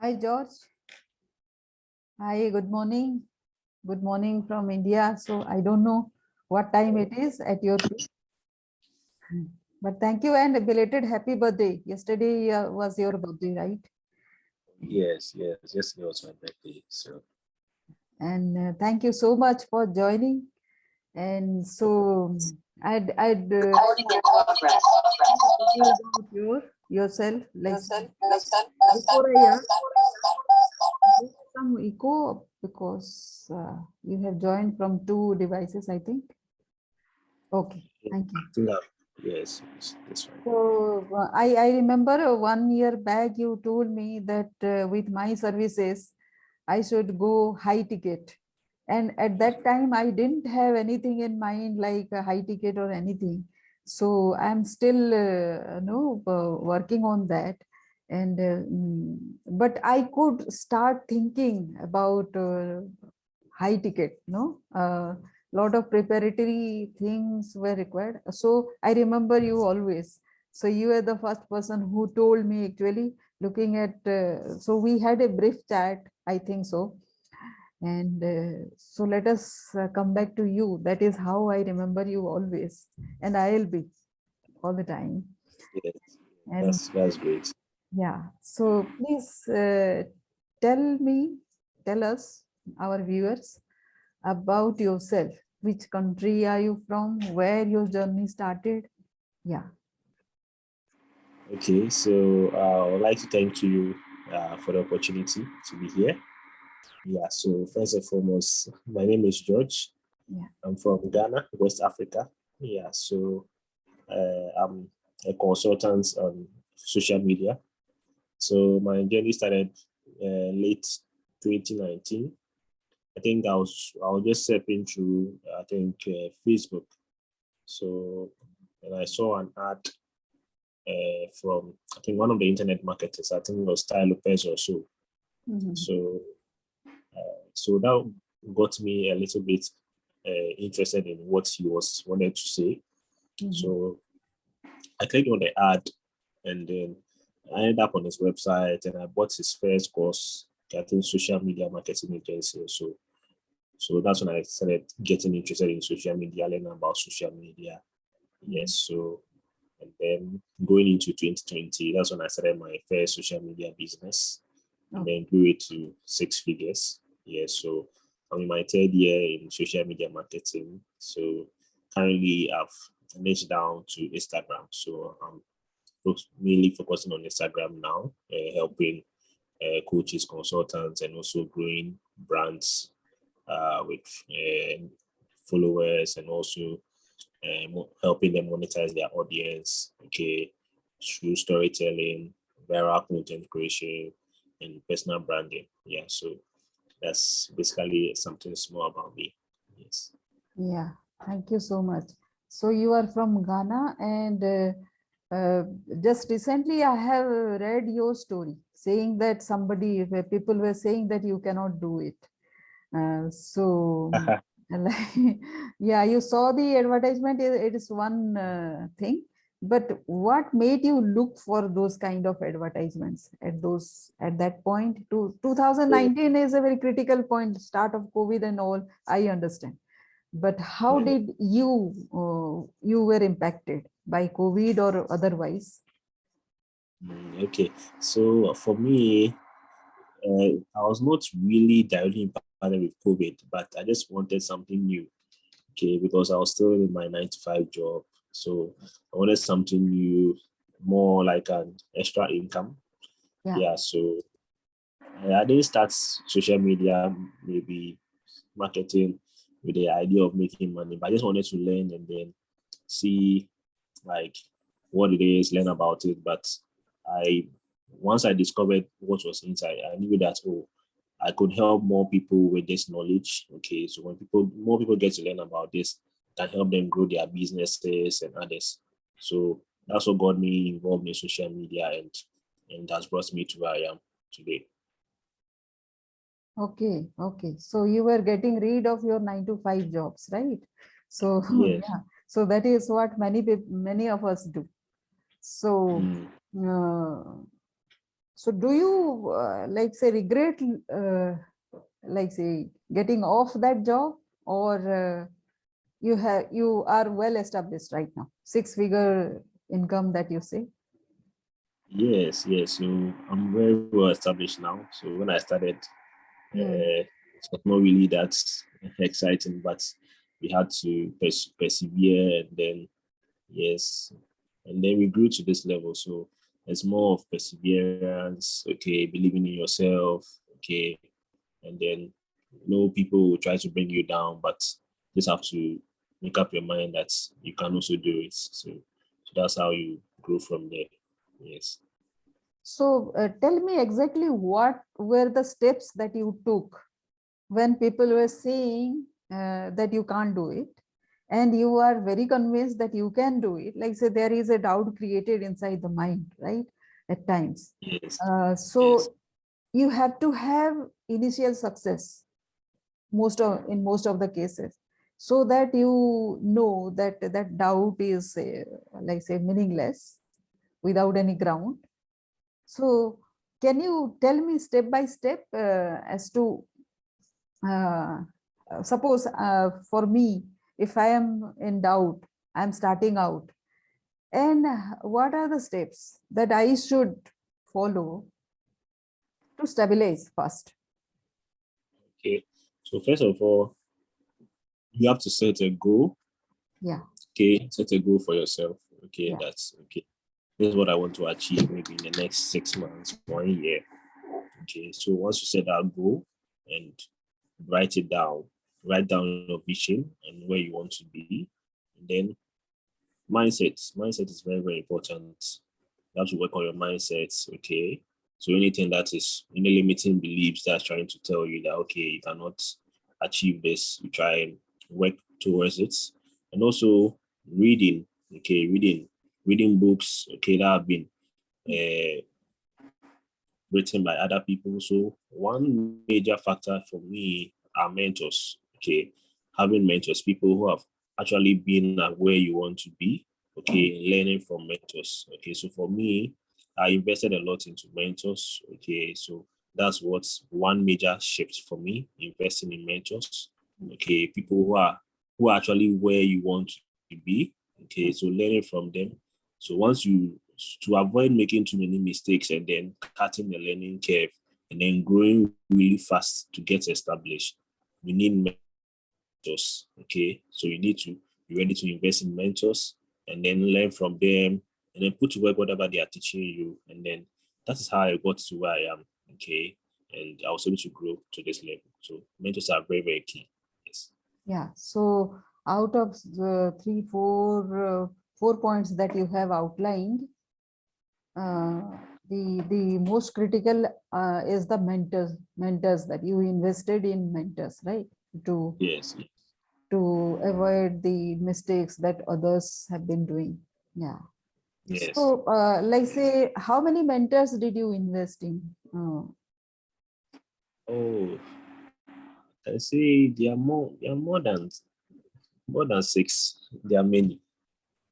Hi, George. Hi, good morning. Good morning from India. So I don't know what time it is at your place. But thank you and a belated happy birthday. Yesterday was your birthday, right? Yes, yesterday was my birthday. So And thank you so much for joining. And so I'd about yourself like before I ask, there's some echo because you have joined from two devices, I think. Okay, thank you. I think yes, that's right. So I remember 1 year back you told me that with my services I should go high ticket, and at that time I didn't have anything in mind like a high ticket or anything. So I'm still no working on that, and but I could start thinking about high ticket. No. Lot of preparatory things were required. So I remember you always. So you were the first person who told me actually looking at, so we had a brief chat, I think so. And so let us come back to you. That is how I remember you always. And I'll be all the time. Yes, And that's great. yeah, so please tell me, tell us, our viewers, about yourself. Which country are you from? Where your journey started? Yeah. Okay, so I would like to thank you for the opportunity to be here. Yeah, so first and foremost, my name is George. Yeah. I'm from Ghana, West Africa. Yeah, so I'm a consultant on social media. So my journey started late 2019. I was just stepping through Facebook. So and I saw an ad from I think one of the internet marketers. I think it was Ty Lopez or so. Mhm. So that got me a little bit interested in what he was wanted to say. Mhm. So I clicked on the ad, and then I ended up on his website, and I bought his first course. I think social media marketing agency. So that's when I started getting interested in social media, learning about social media. Yes, so and then going into 2020, that's when I started my first social media business, and Okay. then grew it to 6 figures. Yes, so I'm in my third year in social media marketing. So currently I've niched down to Instagram. So I'm mainly focusing on Instagram now, helping coaches, consultants, and also growing brands with followers, and also helping them monetize their audience, okay, through storytelling, viral content creation, and personal branding. Yeah, so that's basically something small about me. Yes. Yeah. Thank you so much. So you are from Ghana, and just recently I have read your story saying that somebody, where people were saying that you cannot do it. So like, yeah, you saw the advertisement. It is one thing, but what made you look for those kind of advertisements at that point? 2019 is a very critical point, start of COVID and all. I understand, but how did you were impacted by COVID or otherwise? Okay, so for me, I was not really directly impacted with COVID, but I just wanted something new. Okay, because I was still in my 9 to 5 job, so I wanted something new, more like an extra income. Yeah. Yeah, so I didn't start social media, maybe marketing, with the idea of making money, but I just wanted to learn and then see like what it is, learn about it. But I once I discovered what was inside, I knew that I could help more people with this knowledge. Okay, so when more people get to learn about this, can help them grow their businesses and others. So that's what got me involved in social media, and that's brought me to where I am today. Okay, okay. So you were getting rid of your 9 to 5 jobs, right? So Yes. yeah, so that is what many people, many of us do. So Mm. uh, So do you like say regret like say getting off that job, or you are well established right now, 6-figure income that you say? Yes, yes. So I'm very well established now. So when I started, Hmm. it was not really that exciting, but we had to persevere, and then yes, and then we grew to this level. So it's more of perseverance, okay, believing in yourself, okay, and then people will try to bring you down, but just have to make up your mind that you can also do it. So that's how you grow from there. Yes. So tell me exactly what were the steps that you took when people were saying that you can't do it, and you are very convinced that you can do it. Like say there is a doubt created inside the mind, right? At times. Yes. Yes. So you have to have initial success in most of the cases, so that you know that that doubt is like say meaningless, without any ground. So can you tell me step by step as to uh, suppose for me, if I am in doubt, I'm starting out, and what are the steps that I should follow to stabilize first? Okay. So first of all, you have to set a goal. Yeah, Okay. Set a goal for yourself. Okay. yeah. That's okay. This is what I want to achieve maybe in the next 6 months, 1 year. Okay. So once you set that goal and write it down, write down your vision and where you want to be. And then mindset. Mindset is very, very important. You have to work on your mindset. Okay. So anything that is any limiting beliefs that's trying to tell you that okay, you cannot achieve this, you try and work towards it. And also reading. Okay, reading books. Okay, that have been uh, written by other people. So one major factor for me are mentors. Okay, having mentors, people who have actually been at where you want to be. Okay, learning from mentors. Okay, so for me, I invested a lot into mentors. Okay, so that's what's one major shift for me, investing in mentors. Okay, people who are actually where you want to be. Okay, so learning from them. So once you to avoid making too many mistakes and then cutting the learning curve and then growing really fast to get established, you need mentors. Okay, so you need to be ready to invest in mentors and then learn from them and then put to work whatever they are teaching you. And then that is how I got to where I am. Okay, and I was able to grow to this level. So mentors are very, very key. Yes. Yeah. So out of the three, four points that you have outlined, uh, the most critical is the mentors that you invested in mentors, right? To Yes. to avoid the mistakes that others have been doing. Yeah. Yes. So, like say, how many mentors did you invest in? Oh, I say there are more than six. There are many.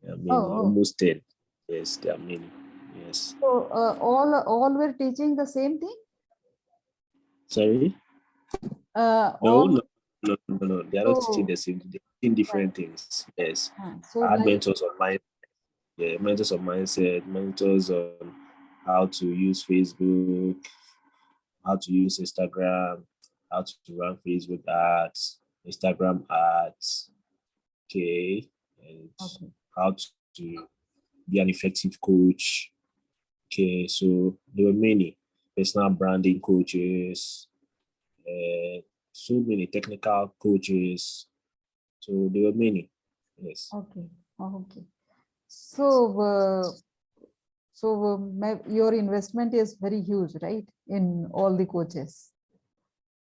There are Oh, many, oh. almost 10. Yes, there are many. Yes. So, all were teaching the same thing? Sorry? No, All no, no. They are not teaching so the same. They're teaching yeah. different things. Yes. So I had like mentors on mind. Yeah, mentors on mindset, mentors on how to use Facebook, how to use Instagram, how to run Facebook ads, Instagram ads, okay, and okay, how to be an effective coach. Okay, so there were many personal branding coaches, uh, so many technical coaches. So there were many. Yes. okay, okay. Yes. So, your investment is very huge, right? In all the coaches.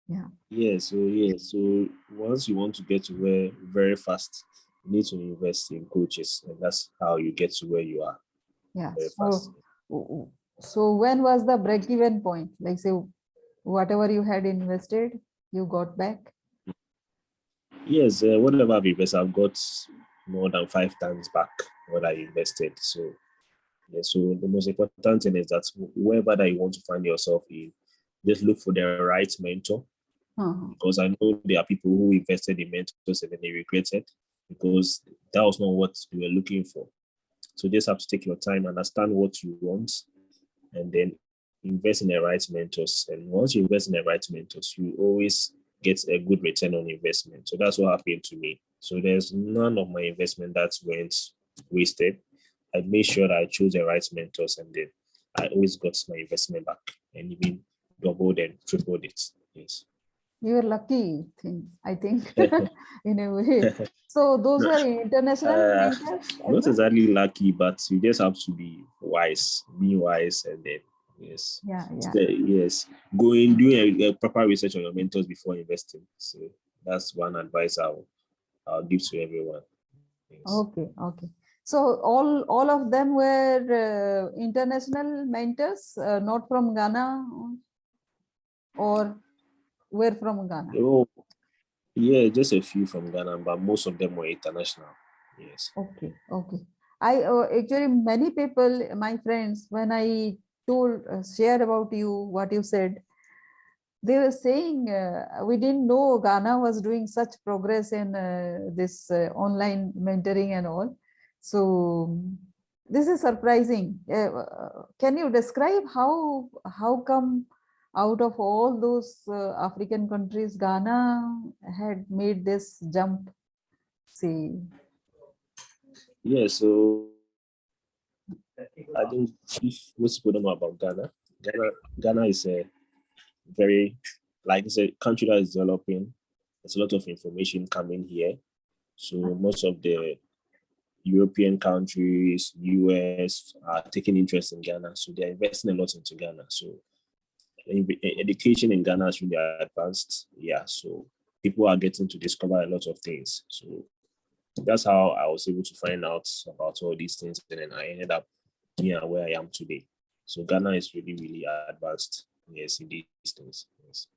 Yeah, So once you want to get to where very fast, you need to invest in coaches, and that's how you get to where you are yeah. very fast. So when was the break-even point? Like say, whatever you had invested, you got back. Yes, whatever I've invested, I've got more than 5 times back what I invested. So Yeah, so the most important thing is that wherever that you want to find yourself in, just look for the right mentor. Because I know there are people who invested in mentors and then they regretted because that was not what you were looking for. So you just have to take your time, understand what you want, and then invest in the right mentors. And once you invest in the right mentors, you always get a good return on investment. So that's what happened to me. So there's none of my investment that went wasted. I made sure that I chose the right mentors, and then I always got my investment back and even doubled and tripled it. Yes. You are lucky thing, I think, in a way. So those were international Uh, mentors as Not well? exactly lucky, but you just have to be wise, and then yes, Yeah, yeah. yes, going doing a proper research on your mentors before investing. So that's one advice I'll give to everyone. Yes. Okay, okay. So all of them were international mentors, not from Ghana, or were from Ghana? Oh, yeah, just a few from Ghana, but most of them were international. Yes. Okay, okay. I actually many people, my friends, when I told shared about you what you said, they were saying we didn't know Ghana was doing such progress in this online mentoring and all. So this is surprising. Can you describe how come out of all those African countries, Ghana had made this jump? See, Yeah. So I think if most people don't know about Ghana is a very, like it's a country that is developing. There's a lot of information coming here. So most of the European countries, US are taking interest in Ghana. So they're investing a lot into Ghana. So education in Ghana is really advanced. Yeah. So people are getting to discover a lot of things. So that's how I was able to find out about all these things. And then I ended up here where I am today. So Ghana is really, really advanced. Yes, in these things. Yes.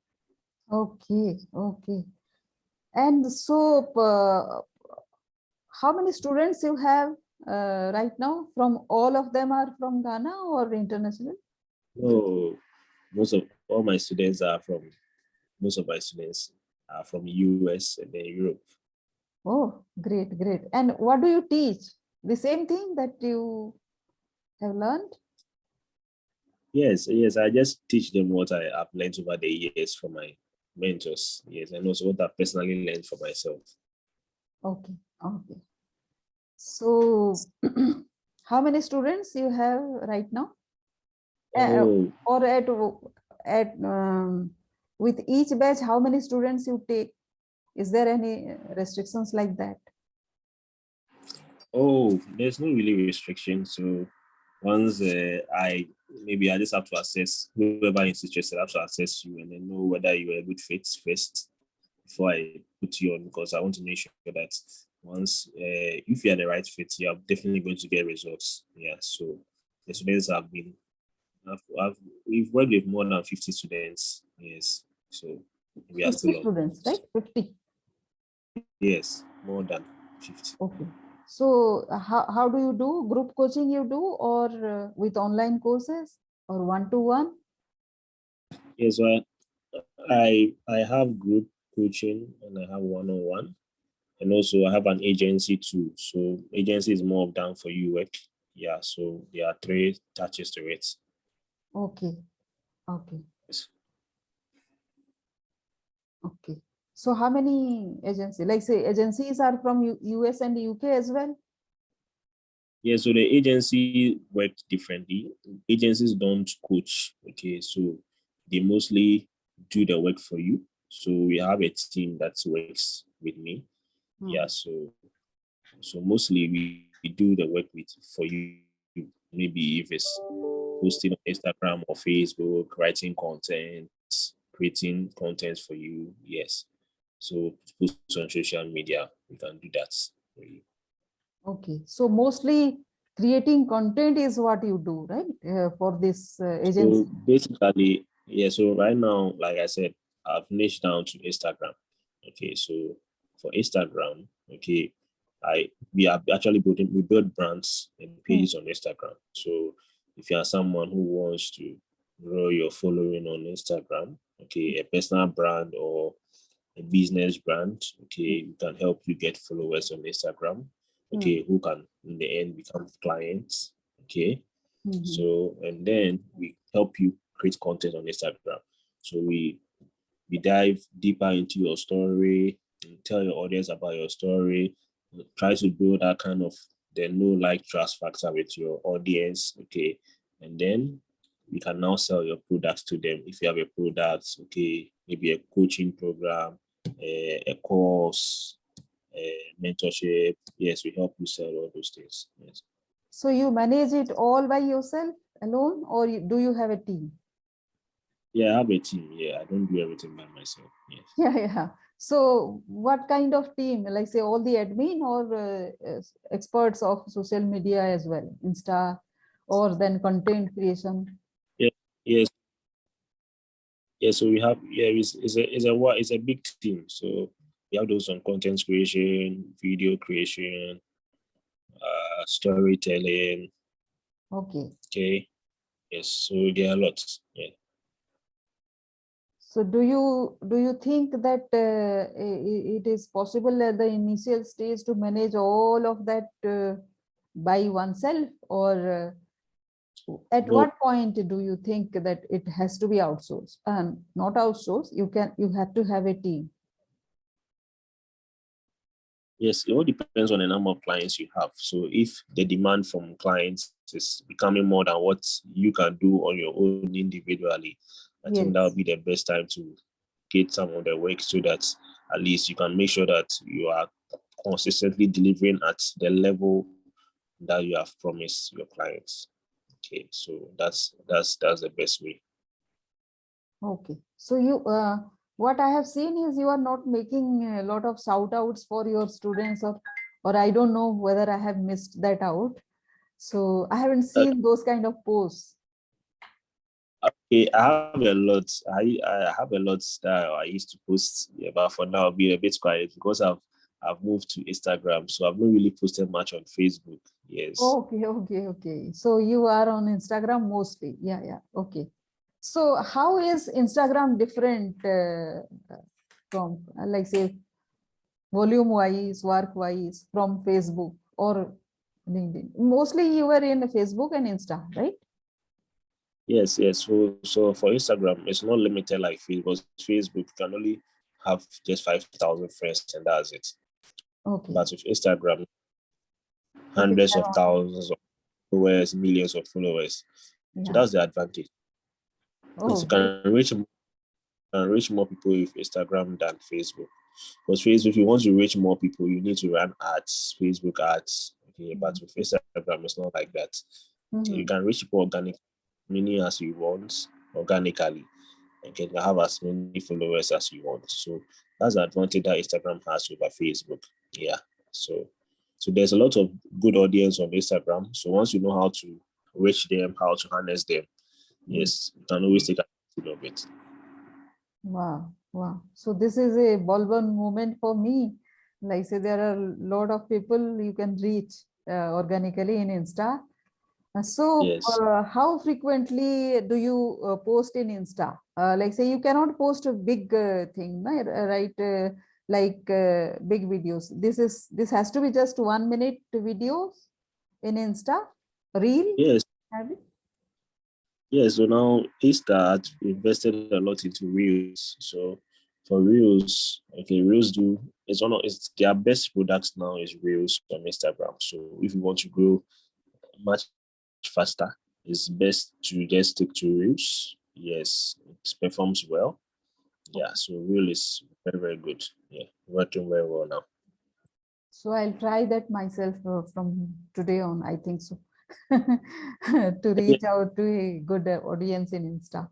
okay, okay. And so, how many students you have right now? From all of them are from Ghana or international? No, most of my students are from US and then Europe. Oh, great, great. And what do you teach? The same thing that you have learned? Yes, yes. I just teach them what I have learned over the years from my mentors. Yes, and also what I personally learned for myself. Okay, okay. So, how many students you have right now? Oh, Or at with each batch, how many students you take? Is there any restrictions like that? oh, there's no really restriction. So once I just have to assess whoever is interested, I have to assess you and then know whether you are a good fit first before I put you on, because I want to make sure that once if you are the right fit, you are definitely going to get results. Yeah. So the students we've worked with more than 50 students. Yes. So we are 50 still on. students, right? 50. Yes, more than 50. Okay. So how do you do group coaching you do, or with online courses, or one-to-one? Yes, so I have group coaching and I have one-on-one. And also I have an agency too. So agency is more of done for you work. Yeah, so there are three touches to it. Okay. Okay. Yes. Okay. So how many agencies? Like say agencies are from US and UK as well? Yeah, so the agency work differently. Agencies don't coach. Okay, so they mostly do the work for you. So we have a team that works with me. Yeah, so mostly we do the work with for you. Maybe if it's posting on Instagram or Facebook, writing content, creating content for you. Yes. So post on social media, we can do that for you. Okay. So mostly creating content is what you do, right? For this So agency. basically, yeah. So right now, like I said, I've niched down to Instagram. Okay, so for Instagram, okay, we are actually we build brands and pages on Instagram. So if you are someone who wants to grow your following on Instagram, okay, a personal brand or a business brand, okay, we can help you get followers on Instagram, okay, who can in the end become clients, okay. So and then we help you create content on Instagram. So we dive deeper into your story and tell your audience about your story. Try to build that kind of the know, like, trust factor with your audience, okay. And then we can now sell your products to them. If you have a product, okay, maybe a coaching program, a course, a mentorship. Yes, we help you sell all those things. Yes. So you manage it all by yourself alone, or do you have a team? Yeah, I have a team. Yeah, I don't do everything by myself. Yes. Yeah. So what kind of team? Like say all the admin or experts of social media as well, Insta, or then content creation? Yeah. Yes. Yeah. So we have, yeah, it's a big team. So we have those on content creation, video creation, storytelling. Okay. Okay. Yes. So there are lots. Yeah. So do you think that it is possible at the initial stage to manage all of that by oneself, or at No. what point do you think that it has to be outsourced? Not outsourced. You have to have a team. Yes, it all depends on the number of clients you have. So if the demand from clients is becoming more than what you can do on your own individually, I think that Yes. would be the best time to get some of the work so that at least you can make sure that you are consistently delivering at the level that you have promised your clients. Okay, so that's the best way. Okay. So what I have seen is you are not making a lot of shout outs for your students, or I don't know whether I have missed that out. So I haven't Uh, seen those kind of posts. Okay, I have a lot. I have a lot that I used to post, yeah, but for now I'll be a bit quiet because I've moved to Instagram, so I've not really posted much on Facebook. Yes, Okay. So you are on Instagram mostly. Yeah. Okay. So how is Instagram different from, like say, volume wise, work wise from Facebook or LinkedIn? Mostly you were in Facebook and Insta, right? yes. So for Instagram, it's not limited like Facebook. Facebook can only have just 5,000 friends and that's it. Okay. But with Instagram, Okay. hundreds of thousands of followers, millions of followers. So Yeah. that's the advantage. Yes, Oh, you great. can reach more people with Instagram than Facebook. Because Facebook, if you want to reach more people, you need to run ads, Facebook ads. Okay, but with Instagram, it's not like that. Okay, you Mhm. can reach people organically, many as you want, organically, and can have as many followers as you want. So that's the advantage that Instagram has over Facebook. Yeah. So there's a lot of good audience on Instagram. So once you know how to reach them, how to harness them, yes, you can always take advantage of it. Wow. So this is a Bolban moment for me. Like say there are a lot of people you can reach organically in Insta. So Yes. how frequently do you post in Insta? Like say you cannot post a big thing, no? Right? Like big videos. This has to be just 1 minute videos in Insta. Reel? Yes. Have it? Yeah, so now Instart invested a lot into Reels. So for Reels, okay, Reels do it's their best products now is Reels on Instagram. So if you want to grow much faster, it's best to just stick to Reels. Yes, it performs well. Yeah, so Reel is very, very good. Yeah, working very well now. So I'll try that myself from today on, I think so, to Yeah, reach out to a good audience in Insta.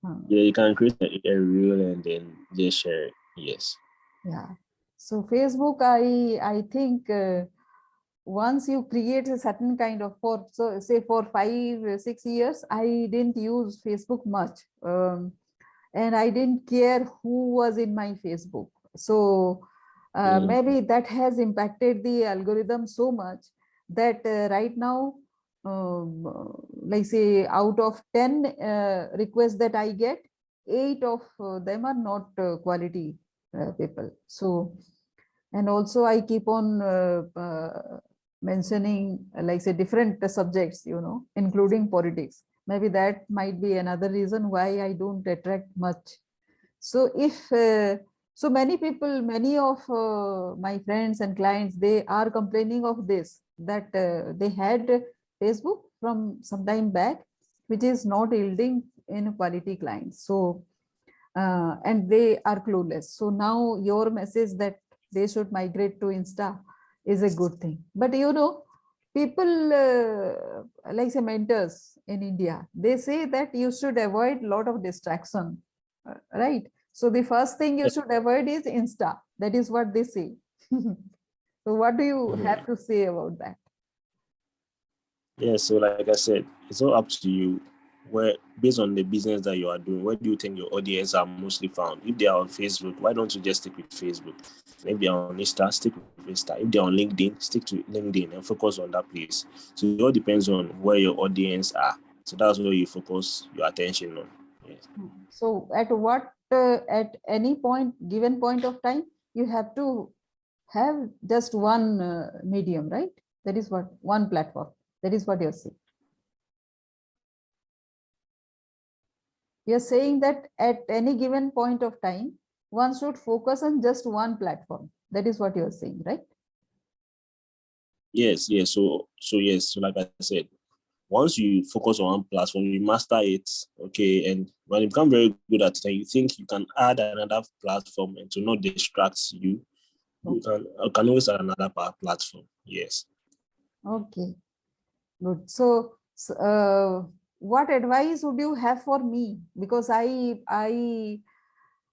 Uh, yeah, you can create a Reel and then just share it. Yes. yeah. So Facebook, I think once you create a certain kind of so say for 5 6 years, I didn't use Facebook much, and I didn't care who was in my Facebook. So Maybe that has impacted the algorithm so much that right now, like say out of 10 requests that I get, 8 of them are not quality people. So, and also I keep on mentioning like say different subjects, including politics. Maybe that might be another reason why I don't attract much. So if so many people, many of my friends and clients, they are complaining of this, that they had Facebook from some time back, which is not yielding in quality clients. So and they are clueless. So now your message that they should migrate to Insta is a good thing. But people like say mentors in India, they say that you should avoid a lot of distraction, right? So the first thing you should avoid is Insta. That is what they say. So what do you have to say about that? Yeah, so like I said, it's all up to you. Where based on the business that you are doing, where do you think your audience are mostly found? If they are on Facebook, why don't you just stick with Facebook? If they are on Insta, stick with Insta. If they are on LinkedIn, stick to LinkedIn and focus on that place. So it all depends on where your audience are. So that's where you focus your attention on. Yes. So at any given point of time, you have to have just one medium, right? That is what, one platform. That is what you're saying. You're saying that at any given point of time, one should focus on just one platform. That is what you're saying, right? Yes, yes. So yes. So like I said, once you focus on one platform, you master it, okay, and when you become very good at it, and you think you can add another platform and to not distract you, you can always add another platform. Yes. Okay, good. So, what advice would you have for me? Because I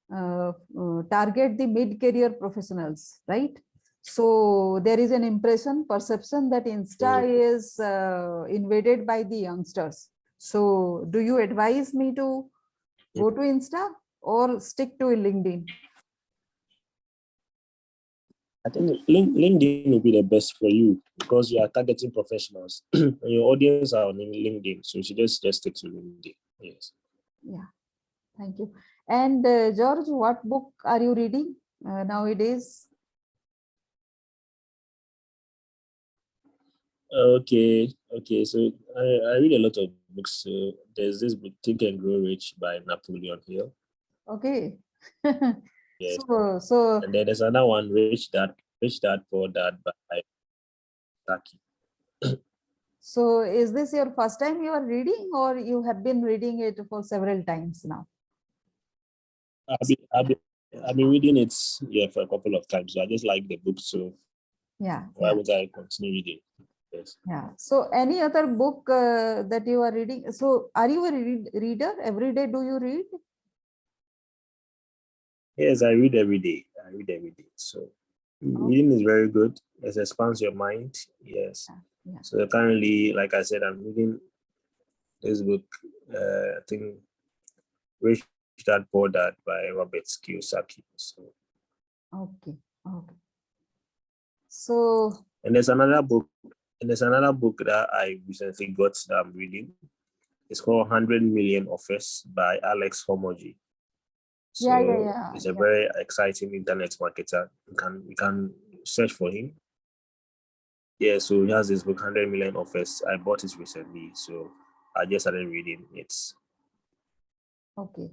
target the mid-career professionals, right? So there is an perception that Insta is invaded by the youngsters. So do you advise me to go to Insta or stick to LinkedIn? I think LinkedIn will be the best for you because you are targeting professionals and your audience are on LinkedIn. So you should just stick to LinkedIn. Yes. Yeah, thank you. And George, what book are you reading nowadays? Okay. So I read a lot of books. So there's this book, Think and Grow Rich by Napoleon Hill. Okay. Yes. So And then there's another one, Rich Dad, Poor Dad by Saki. So is this your first time you are reading, or you have been reading it for several times now? I've been reading it for a couple of times. So I just like the book, so Yeah, why would I continue reading? Yes. yeah. So any other book that you are reading? So are you a reader? Every day do you read? Yes, I read every day. So Oh, reading is very good. It expands your mind. Yes. yeah. So currently, like I said, I'm reading this book. I think Rich Dad Poor Dad by Robert Kiyosaki. So, Okay. Okay. So and there's another book. And there's another book that I recently got that I'm reading. It's called 100 Million Offers by Alex Homoji. yeah, yeah, So yeah, he's a yeah. very exciting internet marketer. You can search for him. Yeah, so he has this book, 100 Million Offers. I bought it recently, so I just started reading it. Okay.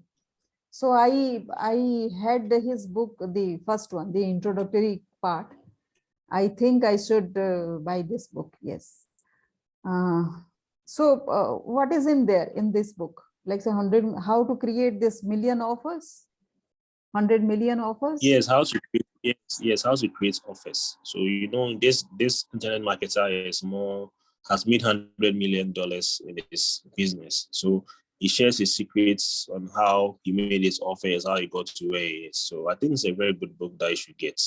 So I had his book, the first one, the introductory part. I think I should buy this book. Yes. Uh, so what is in there in this book? Like say 100, how to create this million offers, 100 million offers. Yes, how to create offers. So this internet marketer has made $100 million in his business. So he shares his secrets on how he made his offers, how he got to where he is. So I think it's a very good book that you should get.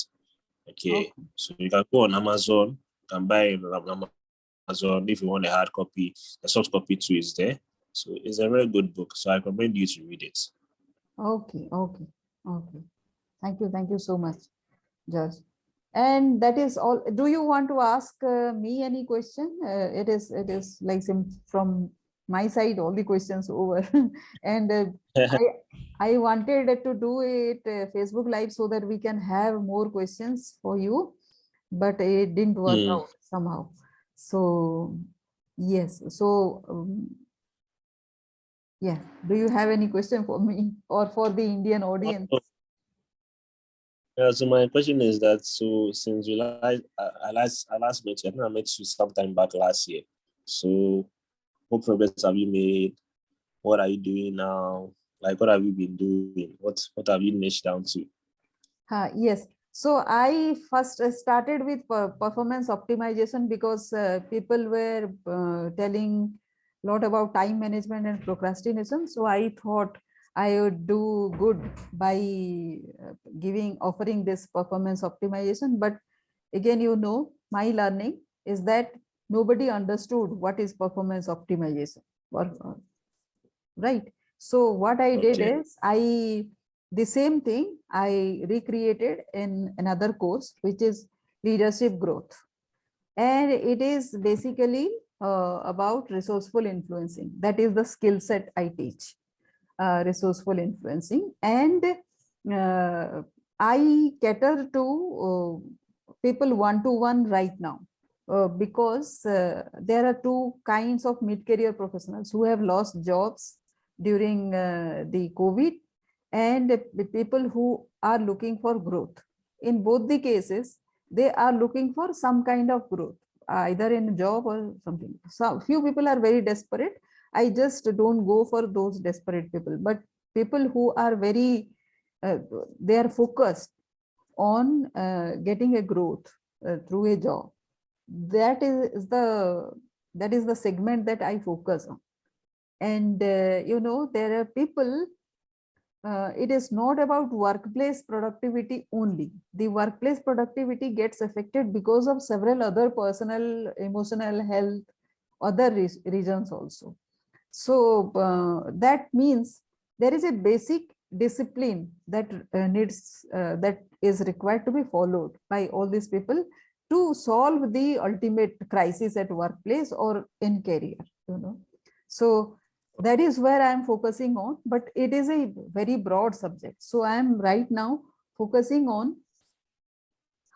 Okay, Okay. so you can go on Amazon, you can buy it on Amazon if you want a hard copy. The soft copy too is there. So it's a very good book. So I recommend you to read it. Okay. Okay. Okay. Thank you. Thank you so much, George. And that is all. Do you want to ask me any question? It is like from my side, all the questions over. And I wanted to do it Facebook Live so that we can have more questions for you, but it didn't work out somehow. So yes, so yeah, do you have any question for me or for the Indian audience? So my question is that, so since you I last met you, I think I met you sometime back last year. So what progress have you made? What are you doing now? Like, what have you been doing? What have you niched down to? Yes. So I first started with performance optimization because people were telling a lot about time management and procrastination. So I thought I would do good by offering this performance optimization. But again, my learning is that nobody understood what is performance optimization. Right. So what I did is the same thing I recreated in another course, which is leadership growth. And it is basically about resourceful influencing. That is the skill set I teach, resourceful influencing. And I cater to people one-to-one right now. Because there are two kinds of mid-career professionals who have lost jobs during the COVID, and the people who are looking for growth. In both the cases, they are looking for some kind of growth, either in a job or something. So few people are very desperate. I just don't go for those desperate people, but people who are very, they are focused on getting a growth through a job. That is the segment that I focus on. And there are people, it is not about workplace productivity only. The workplace productivity gets affected because of several other personal, emotional, health, other reasons also. So that means there is a basic discipline that that is required to be followed by all these people to solve the ultimate crisis at workplace or in career. So that is where I am focusing on, but it is a very broad subject. So I am right now focusing on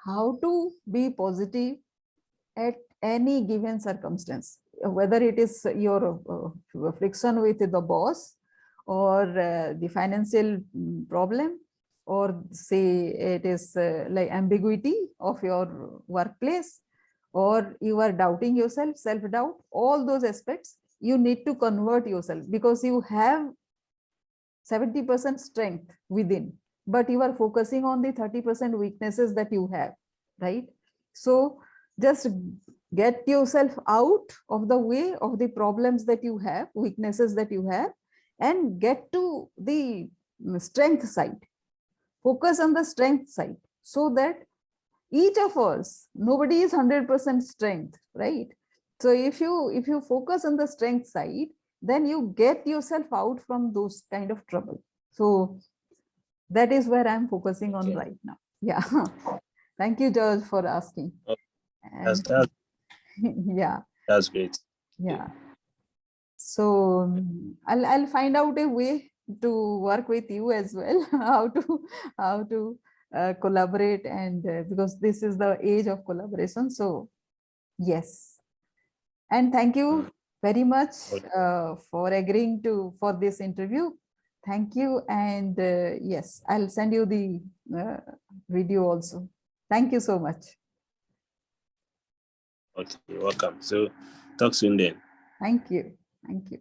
how to be positive at any given circumstance, whether it is your friction with the boss, or the financial problem, or say it is like ambiguity of your workplace, or you are doubting yourself, self-doubt, all those aspects, you need to convert yourself, because you have 70% strength within, but you are focusing on the 30% weaknesses that you have, right? So just get yourself out of the way of the problems that you have, weaknesses that you have, and get to the strength side. Focus on the strength side, so that each of us, nobody is 100% strength, right? So if you focus on the strength side, then you get yourself out from those kind of trouble. So that is where I'm focusing on right now. Yeah. Thank you, George, for asking. And yeah, that's great. yeah. So I'll find out a way to work with you as well, how to collaborate, and because this is the age of collaboration. So yes, and thank you very much for agreeing for this interview. Thank you, and yes, I'll send you the video also. Thank you so much. Okay, welcome. So talk soon then. Thank you. Thank you.